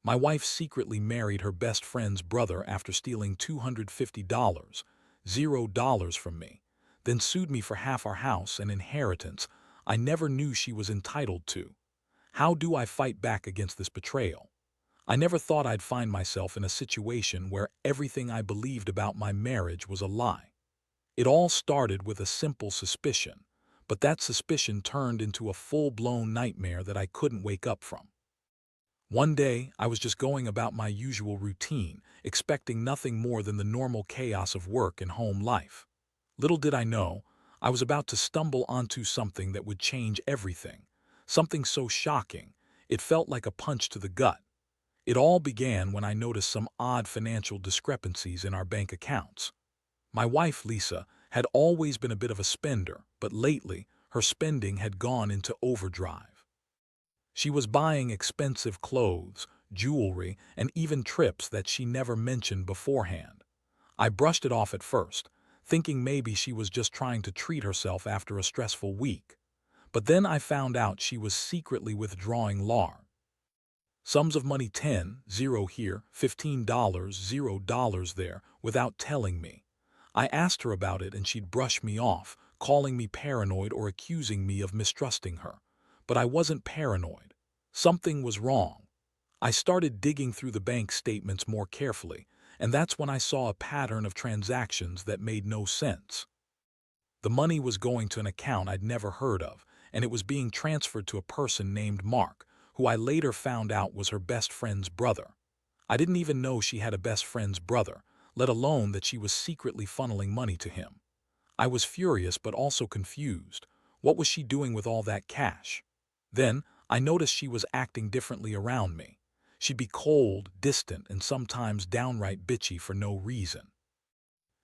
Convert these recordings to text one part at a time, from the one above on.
My wife secretly married her best friend's brother after stealing $250, $0 from me, then sued me for half our house and inheritance I never knew she was entitled to. How do I fight back against this betrayal? I never thought I'd find myself in a situation where everything I believed about my marriage was a lie. It all started with a simple suspicion, but that suspicion turned into a full-blown nightmare that I couldn't wake up from. One day, I was just going about my usual routine, expecting nothing more than the normal chaos of work and home life. Little did I know, I was about to stumble onto something that would change everything, something so shocking, it felt like a punch to the gut. It all began when I noticed some odd financial discrepancies in our bank accounts. My wife, Lisa, had always been a bit of a spender, but lately, her spending had gone into overdrive. She was buying expensive clothes, jewelry, and even trips that she never mentioned beforehand. I brushed it off at first, thinking maybe she was just trying to treat herself after a stressful week. But then I found out she was secretly withdrawing large sums of money, 10, 0 here, $15, $0 there, without telling me. I asked her about it and she'd brush me off, calling me paranoid or accusing me of mistrusting her. But I wasn't paranoid. Something was wrong. I started digging through the bank statements more carefully, and that's when I saw a pattern of transactions that made no sense. The money was going to an account I'd never heard of, and it was being transferred to a person named Mark, who I later found out was her best friend's brother. I didn't even know she had a best friend's brother, let alone that she was secretly funneling money to him. I was furious but also confused. What was she doing with all that cash? Then, I noticed she was acting differently around me. She'd be cold, distant, and sometimes downright bitchy for no reason.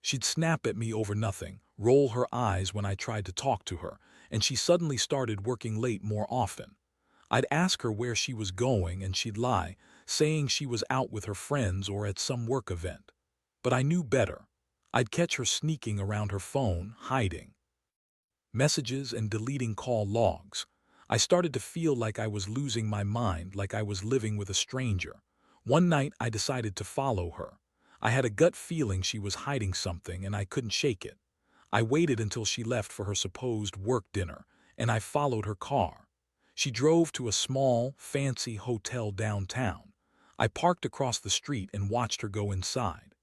She'd snap at me over nothing, roll her eyes when I tried to talk to her, and she suddenly started working late more often. I'd ask her where she was going and she'd lie, saying she was out with her friends or at some work event. But I knew better. I'd catch her sneaking around her phone, hiding messages and deleting call logs. I started to feel like I was losing my mind, like I was living with a stranger. One night I decided to follow her. I had a gut feeling she was hiding something and I couldn't shake it. I waited until she left for her supposed work dinner, and I followed her car. She drove to a small, fancy hotel downtown. I parked across the street and watched her go inside.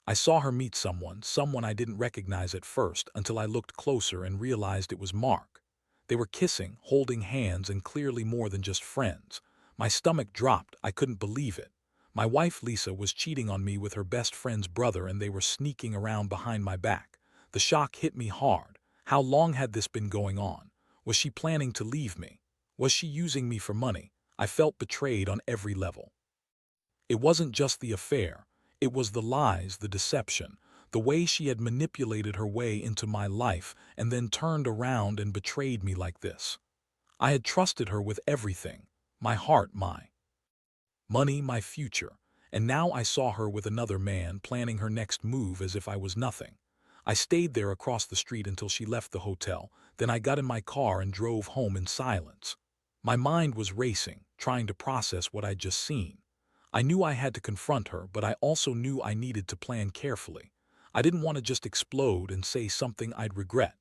I saw her meet someone I didn't recognize at first until I looked closer and realized it was Mark. They were kissing, holding hands, and clearly more than just friends. My stomach dropped. I couldn't believe it. My wife, Lisa, was cheating on me with her best friend's brother, and they were sneaking around behind my back. The shock hit me hard. How long had this been going on? Was she planning to leave me? Was she using me for money? I felt betrayed on every level. It wasn't just the affair. It was the lies, the deception, the way she had manipulated her way into my life and then turned around and betrayed me like this. I had trusted her with everything, my heart, my money, my future, and now I saw her with another man planning her next move as if I was nothing. I stayed there across the street until she left the hotel, then I got in my car and drove home in silence. My mind was racing, trying to process what I'd just seen. I knew I had to confront her, but I also knew I needed to plan carefully. I didn't want to just explode and say something I'd regret.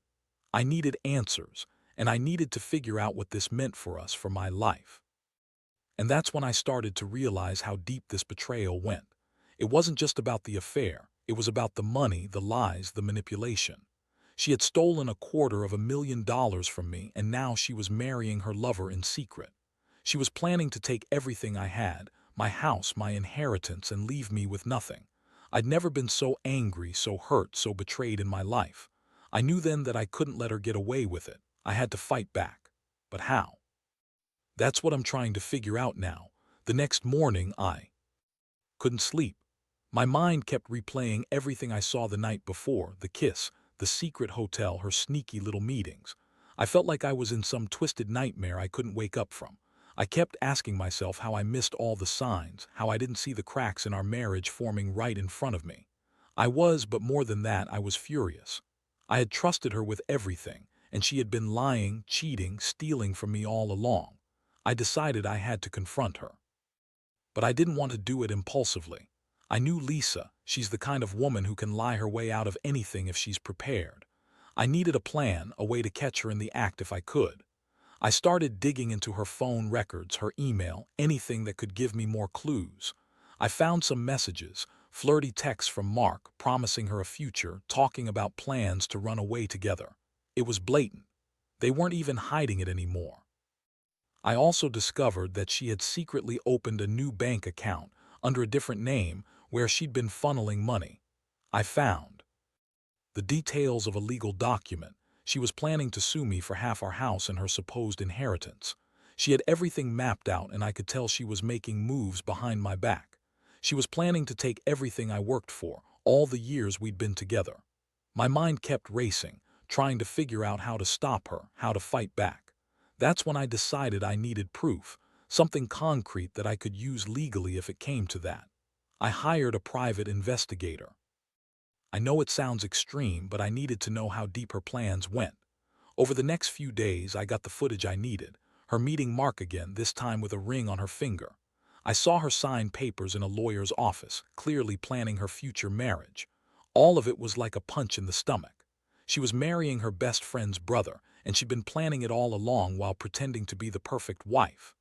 I needed answers, and I needed to figure out what this meant for us, for my life. And that's when I started to realize how deep this betrayal went. It wasn't just about the affair, it was about the money, the lies, the manipulation. She had stolen $250,000 from me, and now she was marrying her lover in secret. She was planning to take everything I had, my house, my inheritance, and leave me with nothing. I'd never been so angry, so hurt, so betrayed in my life. I knew then that I couldn't let her get away with it. I had to fight back. But how? That's what I'm trying to figure out now. The next morning, I couldn't sleep. My mind kept replaying everything I saw the night before, the kiss, the secret hotel, her sneaky little meetings. I felt like I was in some twisted nightmare I couldn't wake up from. I kept asking myself how I missed all the signs, how I didn't see the cracks in our marriage forming right in front of me. But more than that, I was furious. I had trusted her with everything, and she had been lying, cheating, stealing from me all along. I decided I had to confront her. But I didn't want to do it impulsively. I knew Lisa, she's the kind of woman who can lie her way out of anything if she's prepared. I needed a plan, a way to catch her in the act if I could. I started digging into her phone records, her email, anything that could give me more clues. I found some messages, flirty texts from Mark, promising her a future, talking about plans to run away together. It was blatant. They weren't even hiding it anymore. I also discovered that she had secretly opened a new bank account under a different name where she'd been funneling money. I found the details of a legal document. She was planning to sue me for half our house and her supposed inheritance. She had everything mapped out, and I could tell she was making moves behind my back. She was planning to take everything I worked for, all the years we'd been together. My mind kept racing, trying to figure out how to stop her, how to fight back. That's when I decided I needed proof, something concrete that I could use legally if it came to that. I hired a private investigator. I know it sounds extreme, but I needed to know how deep her plans went. Over the next few days, I got the footage I needed. Her meeting Mark again, this time with a ring on her finger. I saw her sign papers in a lawyer's office, clearly planning her future marriage. All of it was like a punch in the stomach. She was marrying her best friend's brother, and she'd been planning it all along while pretending to be the perfect wife.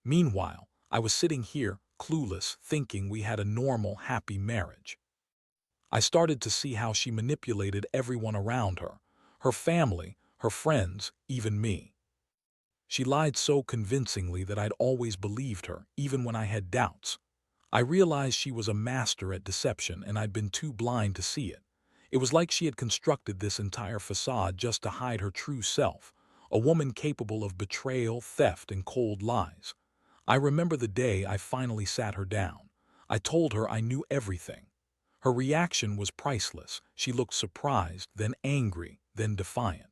Meanwhile, I was sitting here, clueless, thinking we had a normal, happy marriage. I started to see how she manipulated everyone around her, her family, her friends, even me. She lied so convincingly that I'd always believed her, even when I had doubts. I realized she was a master at deception, and I'd been too blind to see it. It was like she had constructed this entire facade just to hide her true self, a woman capable of betrayal, theft, and cold lies. I remember the day I finally sat her down. I told her I knew everything. Her reaction was priceless. She looked surprised, then angry, then defiant.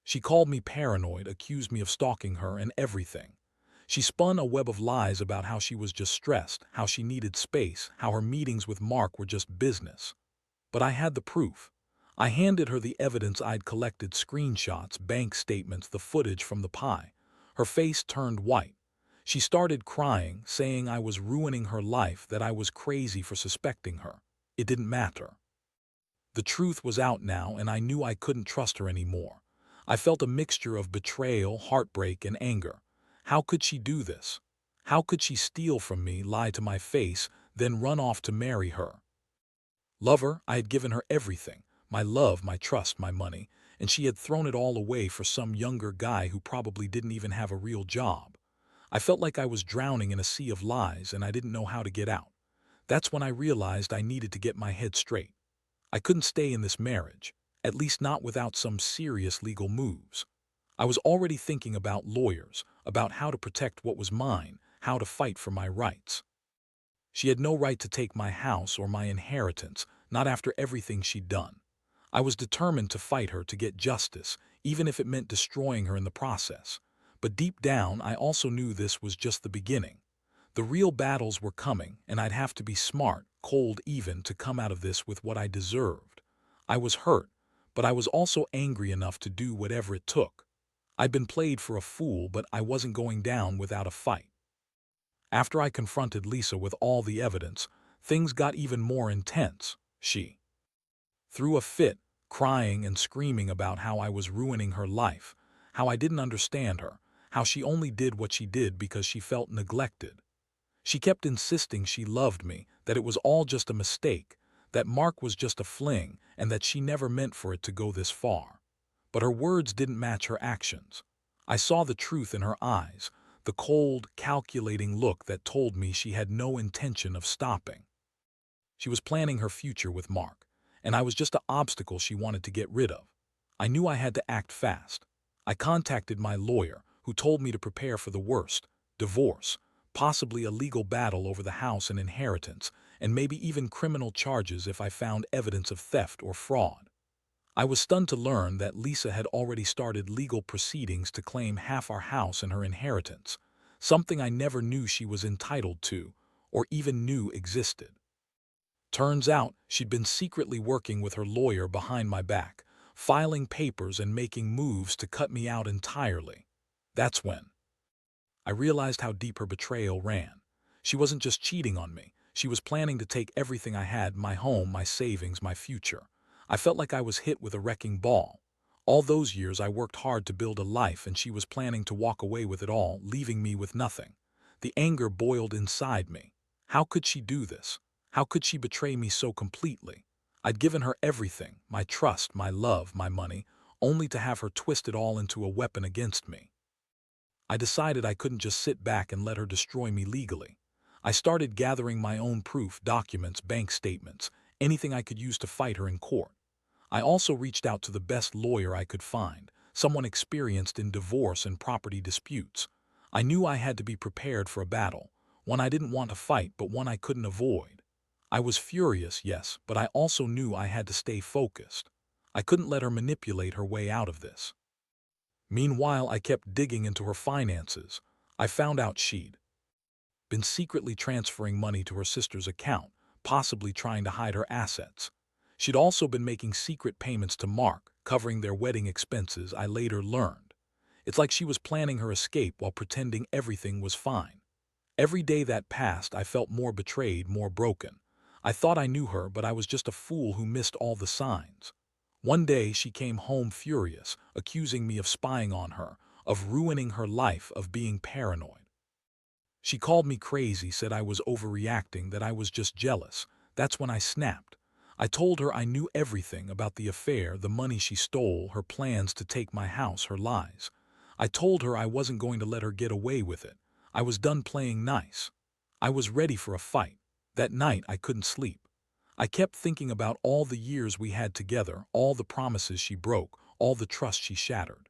She called me paranoid, accused me of stalking her and everything. She spun a web of lies about how she was just stressed, how she needed space, how her meetings with Mark were just business. But I had the proof. I handed her the evidence I'd collected: screenshots, bank statements, the footage from the pie. Her face turned white. She started crying, saying I was ruining her life, that I was crazy for suspecting her. It didn't matter. The truth was out now, and I knew I couldn't trust her anymore. I felt a mixture of betrayal, heartbreak, and anger. How could she do this? How could she steal from me, lie to my face, then run off to marry her? Lover, I had given her everything, my love, my trust, my money, and she had thrown it all away for some younger guy who probably didn't even have a real job. I felt like I was drowning in a sea of lies, and I didn't know how to get out. That's when I realized I needed to get my head straight. I couldn't stay in this marriage, at least not without some serious legal moves. I was already thinking about lawyers, about how to protect what was mine, how to fight for my rights. She had no right to take my house or my inheritance, not after everything she'd done. I was determined to fight her, to get justice, even if it meant destroying her in the process. But deep down, I also knew this was just the beginning. The real battles were coming, and I'd have to be smart, cold even, to come out of this with what I deserved. I was hurt, but I was also angry enough to do whatever it took. I'd been played for a fool, but I wasn't going down without a fight. After I confronted Lisa with all the evidence, things got even more intense. She threw a fit, crying and screaming about how I was ruining her life, how I didn't understand her, how she only did what she did because she felt neglected. She kept insisting she loved me, that it was all just a mistake, that Mark was just a fling, and that she never meant for it to go this far. But her words didn't match her actions. I saw the truth in her eyes, the cold, calculating look that told me she had no intention of stopping. She was planning her future with Mark, and I was just an obstacle she wanted to get rid of. I knew I had to act fast. I contacted my lawyer, who told me to prepare for the worst: divorce, possibly a legal battle over the house and inheritance, and maybe even criminal charges if I found evidence of theft or fraud. I was stunned to learn that Lisa had already started legal proceedings to claim half our house and her inheritance, something I never knew she was entitled to, or even knew existed. Turns out she'd been secretly working with her lawyer behind my back, filing papers and making moves to cut me out entirely. That's when I realized how deep her betrayal ran. She wasn't just cheating on me. She was planning to take everything I had, my home, my savings, my future. I felt like I was hit with a wrecking ball. All those years I worked hard to build a life, and she was planning to walk away with it all, leaving me with nothing. The anger boiled inside me. How could she do this? How could she betray me so completely? I'd given her everything, my trust, my love, my money, only to have her twist it all into a weapon against me. I decided I couldn't just sit back and let her destroy me legally. I started gathering my own proof, documents, bank statements, anything I could use to fight her in court. I also reached out to the best lawyer I could find, someone experienced in divorce and property disputes. I knew I had to be prepared for a battle, one I didn't want to fight but one I couldn't avoid. I was furious, yes, but I also knew I had to stay focused. I couldn't let her manipulate her way out of this. Meanwhile, I kept digging into her finances. I found out she'd been secretly transferring money to her sister's account, possibly trying to hide her assets. She'd also been making secret payments to Mark, covering their wedding expenses, I later learned. It's like she was planning her escape while pretending everything was fine. Every day that passed, I felt more betrayed, more broken. I thought I knew her, but I was just a fool who missed all the signs. One day she came home furious, accusing me of spying on her, of ruining her life, of being paranoid. She called me crazy, said I was overreacting, that I was just jealous. That's when I snapped. I told her I knew everything about the affair, the money she stole, her plans to take my house, her lies. I told her I wasn't going to let her get away with it. I was done playing nice. I was ready for a fight. That night I couldn't sleep. I kept thinking about all the years we had together, all the promises she broke, all the trust she shattered.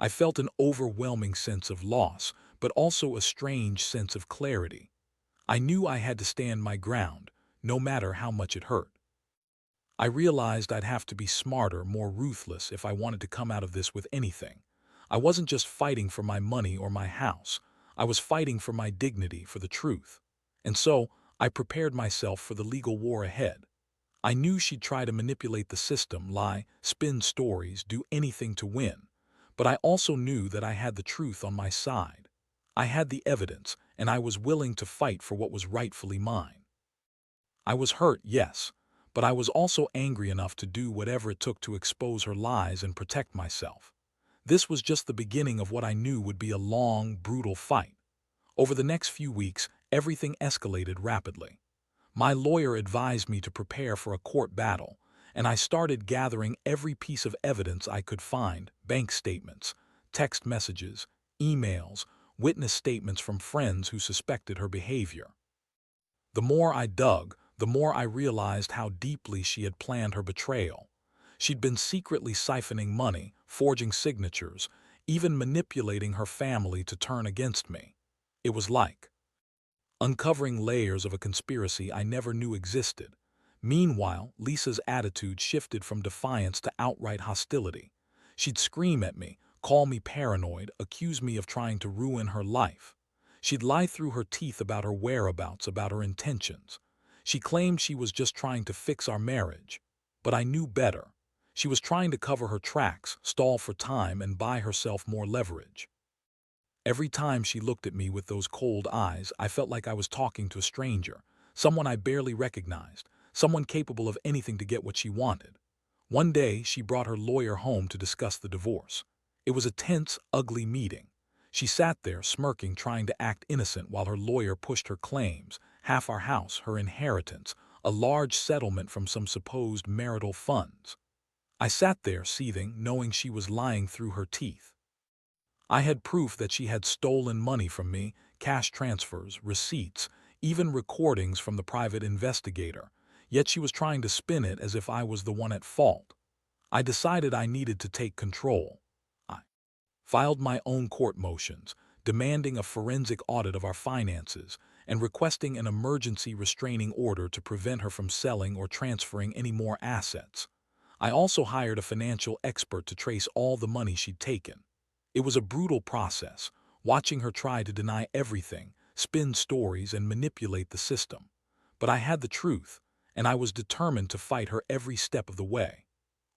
I felt an overwhelming sense of loss, but also a strange sense of clarity. I knew I had to stand my ground, no matter how much it hurt. I realized I'd have to be smarter, more ruthless if I wanted to come out of this with anything. I wasn't just fighting for my money or my house. I was fighting for my dignity, for the truth. And so, I prepared myself for the legal war ahead. I knew she'd try to manipulate the system, lie, spin stories, do anything to win. But I also knew that I had the truth on my side. I had the evidence, and I was willing to fight for what was rightfully mine. I was hurt, yes, but I was also angry enough to do whatever it took to expose her lies and protect myself. This was just the beginning of what I knew would be a long, brutal fight. Over the next few weeks, everything escalated rapidly. My lawyer advised me to prepare for a court battle, and I started gathering every piece of evidence I could find: bank statements, text messages, emails, witness statements from friends who suspected her behavior. The more I dug, the more I realized how deeply she had planned her betrayal. She'd been secretly siphoning money, forging signatures, even manipulating her family to turn against me. It was like uncovering layers of a conspiracy I never knew existed. Meanwhile, Lisa's attitude shifted from defiance to outright hostility. She'd scream at me, call me paranoid, accuse me of trying to ruin her life. She'd lie through her teeth about her whereabouts, about her intentions. She claimed she was just trying to fix our marriage. But I knew better. She was trying to cover her tracks, stall for time, and buy herself more leverage. Every time she looked at me with those cold eyes, I felt like I was talking to a stranger, someone I barely recognized, someone capable of anything to get what she wanted. One day, she brought her lawyer home to discuss the divorce. It was a tense, ugly meeting. She sat there, smirking, trying to act innocent while her lawyer pushed her claims: half our house, her inheritance, a large settlement from some supposed marital funds. I sat there, seething, knowing she was lying through her teeth. I had proof that she had stolen money from me, cash transfers, receipts, even recordings from the private investigator, yet she was trying to spin it as if I was the one at fault. I decided I needed to take control. I filed my own court motions, demanding a forensic audit of our finances and requesting an emergency restraining order to prevent her from selling or transferring any more assets. I also hired a financial expert to trace all the money she'd taken. It was a brutal process, watching her try to deny everything, spin stories, and manipulate the system. But I had the truth, and I was determined to fight her every step of the way.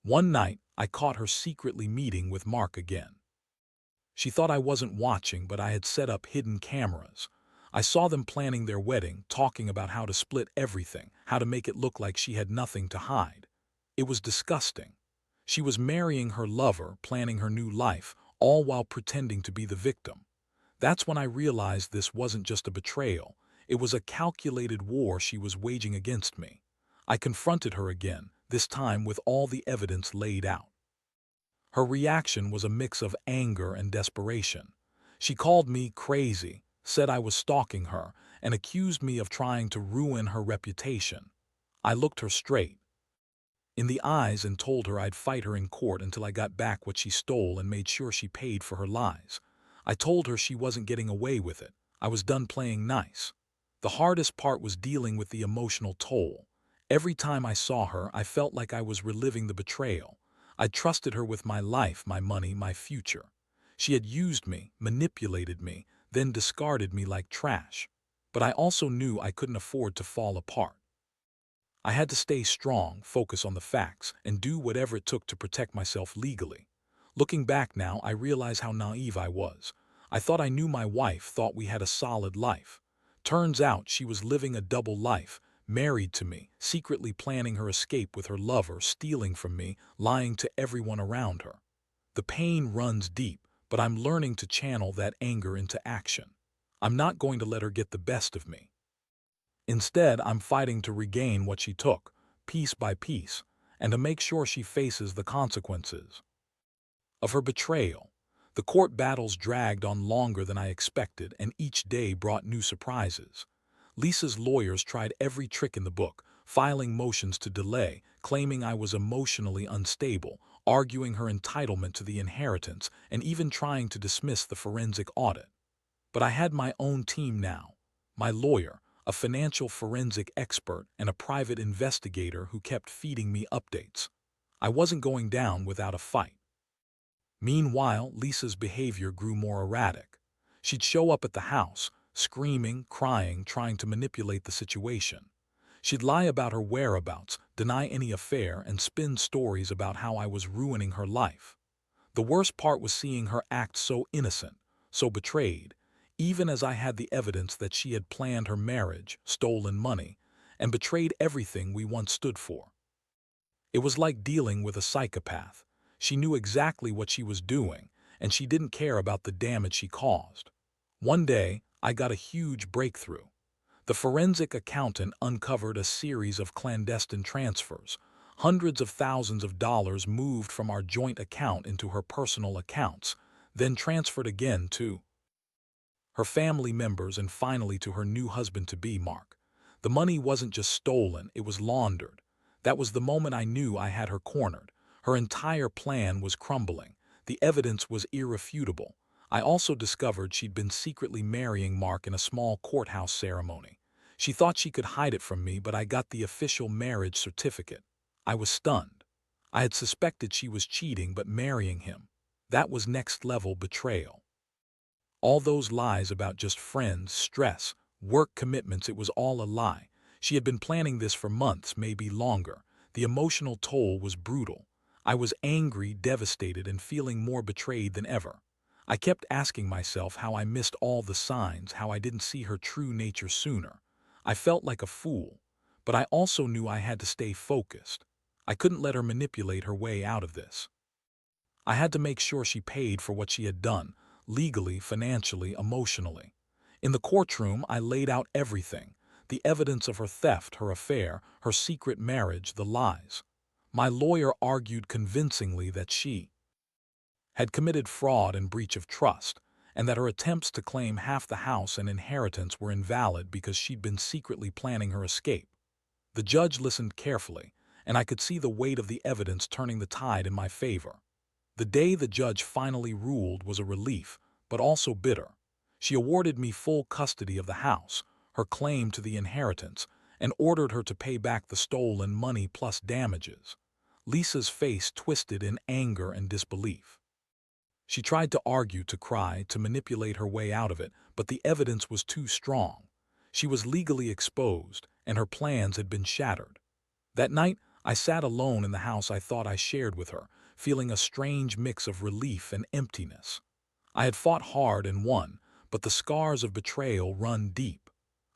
One night, I caught her secretly meeting with Mark again. She thought I wasn't watching, but I had set up hidden cameras. I saw them planning their wedding, talking about how to split everything, how to make it look like she had nothing to hide. It was disgusting. She was marrying her lover, planning her new life, all while pretending to be the victim. That's when I realized this wasn't just a betrayal. It was a calculated war she was waging against me. I confronted her again, this time with all the evidence laid out. Her reaction was a mix of anger and desperation. She called me crazy, said I was stalking her, and accused me of trying to ruin her reputation. I looked her straight in the eyes and told her I'd fight her in court until I got back what she stole and made sure she paid for her lies. I told her she wasn't getting away with it. I was done playing nice. The hardest part was dealing with the emotional toll. Every time I saw her, I felt like I was reliving the betrayal. I trusted her with my life, my money, my future. She had used me, manipulated me, then discarded me like trash. But I also knew I couldn't afford to fall apart. I had to stay strong, focus on the facts, and do whatever it took to protect myself legally. Looking back now, I realize how naive I was. I thought I knew my wife, thought we had a solid life. Turns out she was living a double life, married to me, secretly planning her escape with her lover, stealing from me, lying to everyone around her. The pain runs deep, but I'm learning to channel that anger into action. I'm not going to let her get the best of me. Instead, I'm fighting to regain what she took, piece by piece, and to make sure she faces the consequences of her betrayal. The court battles dragged on longer than I expected, and each day brought new surprises. Lisa's lawyers tried every trick in the book, filing motions to delay, claiming I was emotionally unstable, arguing her entitlement to the inheritance, and even trying to dismiss the forensic audit. But I had my own team now. My lawyer, a financial forensic expert, and a private investigator who kept feeding me updates. I wasn't going down without a fight. Meanwhile, Lisa's behavior grew more erratic. She'd show up at the house, screaming, crying, trying to manipulate the situation. She'd lie about her whereabouts, deny any affair, and spin stories about how I was ruining her life. The worst part was seeing her act so innocent, so betrayed, even as I had the evidence that she had planned her marriage, stolen money, and betrayed everything we once stood for. It was like dealing with a psychopath. She knew exactly what she was doing, and she didn't care about the damage she caused. One day, I got a huge breakthrough. The forensic accountant uncovered a series of clandestine transfers. Hundreds of thousands of dollars moved from our joint account into her personal accounts, then transferred again to her family members and finally to her new husband-to-be, Mark. The money wasn't just stolen, it was laundered. That was the moment I knew I had her cornered. Her entire plan was crumbling. The evidence was irrefutable. I also discovered she'd been secretly marrying Mark in a small courthouse ceremony. She thought she could hide it from me, but I got the official marriage certificate. I was stunned. I had suspected she was cheating but marrying him. That was next-level betrayal. All those lies about just friends, stress, work commitments, it was all a lie. She had been planning this for months, maybe longer. The emotional toll was brutal. I was angry, devastated, and feeling more betrayed than ever. I kept asking myself how I missed all the signs, how I didn't see her true nature sooner. I felt like a fool, but I also knew I had to stay focused. I couldn't let her manipulate her way out of this. I had to make sure she paid for what she had done, legally, financially, emotionally. In the courtroom, I laid out everything: the evidence of her theft, her affair, her secret marriage, the lies. My lawyer argued convincingly that she had committed fraud and breach of trust, and that her attempts to claim half the house and inheritance were invalid because she'd been secretly planning her escape. The judge listened carefully, and I could see the weight of the evidence turning the tide in my favor. The day the judge finally ruled was a relief, but also bitter. She awarded me full custody of the house, her claim to the inheritance, and ordered her to pay back the stolen money plus damages. Lisa's face twisted in anger and disbelief. She tried to argue, to cry, to manipulate her way out of it, but the evidence was too strong. She was legally exposed, and her plans had been shattered. That night, I sat alone in the house I thought I shared with her, feeling a strange mix of relief and emptiness. I had fought hard and won, but the scars of betrayal run deep.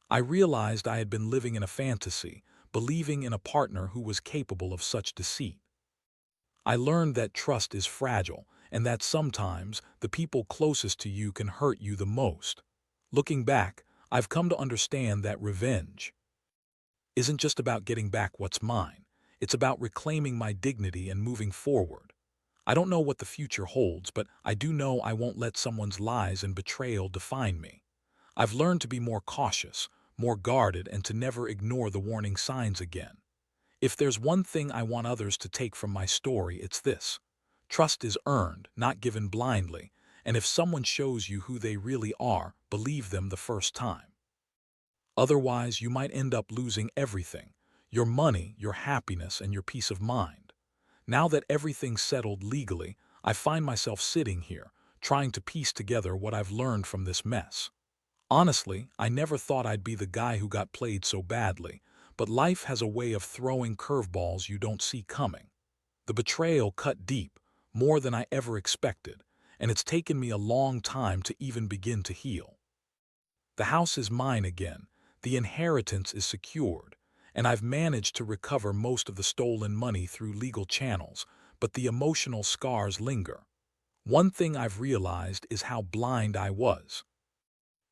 I realized I had been living in a fantasy, believing in a partner who was capable of such deceit. I learned that trust is fragile and that sometimes the people closest to you can hurt you the most. Looking back, I've come to understand that revenge isn't just about getting back what's mine. It's about reclaiming my dignity and moving forward. I don't know what the future holds, but I do know I won't let someone's lies and betrayal define me. I've learned to be more cautious, more guarded, and to never ignore the warning signs again. If there's one thing I want others to take from my story, it's this. Trust is earned, not given blindly, and if someone shows you who they really are, believe them the first time. Otherwise, you might end up losing everything: your money, your happiness, and your peace of mind. Now that everything's settled legally, I find myself sitting here, trying to piece together what I've learned from this mess. Honestly, I never thought I'd be the guy who got played so badly, but life has a way of throwing curveballs you don't see coming. The betrayal cut deep, more than I ever expected, and it's taken me a long time to even begin to heal. The house is mine again, the inheritance is secured, and I've managed to recover most of the stolen money through legal channels, but the emotional scars linger. One thing I've realized is how blind I was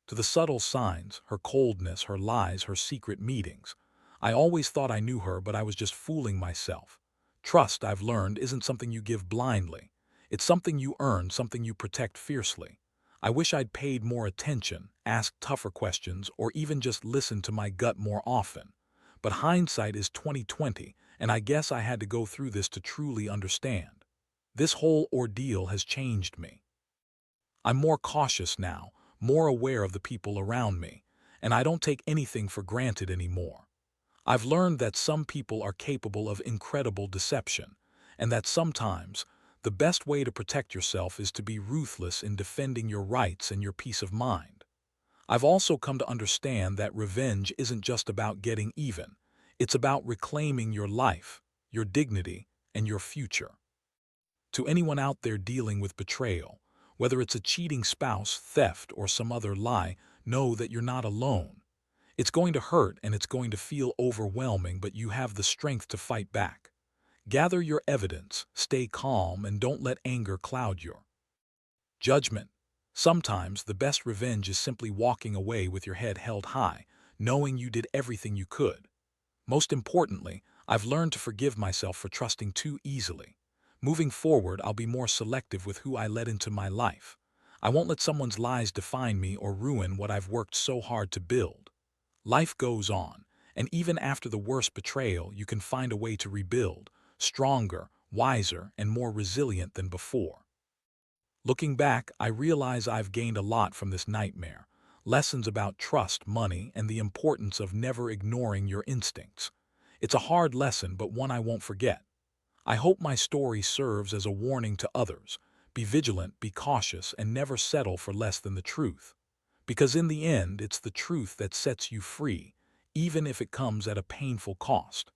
to the subtle signs: her coldness, her lies, her secret meetings. I always thought I knew her, but I was just fooling myself. Trust, I've learned, isn't something you give blindly. It's something you earn, something you protect fiercely. I wish I'd paid more attention, asked tougher questions, or even just listened to my gut more often. But hindsight is 20/20, and I guess I had to go through this to truly understand. This whole ordeal has changed me. I'm more cautious now, more aware of the people around me, and I don't take anything for granted anymore. I've learned that some people are capable of incredible deception, and that sometimes the best way to protect yourself is to be ruthless in defending your rights and your peace of mind. I've also come to understand that revenge isn't just about getting even. It's about reclaiming your life, your dignity, and your future. To anyone out there dealing with betrayal, whether it's a cheating spouse, theft, or some other lie, know that you're not alone. It's going to hurt and it's going to feel overwhelming, but you have the strength to fight back. Gather your evidence, stay calm, and don't let anger cloud your judgment. Sometimes the best revenge is simply walking away with your head held high, knowing you did everything you could. Most importantly, I've learned to forgive myself for trusting too easily. Moving forward, I'll be more selective with who I let into my life. I won't let someone's lies define me or ruin what I've worked so hard to build. Life goes on, and even after the worst betrayal, you can find a way to rebuild, stronger, wiser, and more resilient than before. Looking back, I realize I've gained a lot from this nightmare. Lessons about trust, money, and the importance of never ignoring your instincts. It's a hard lesson, but one I won't forget. I hope my story serves as a warning to others. Be vigilant, be cautious, and never settle for less than the truth. Because in the end, it's the truth that sets you free, even if it comes at a painful cost.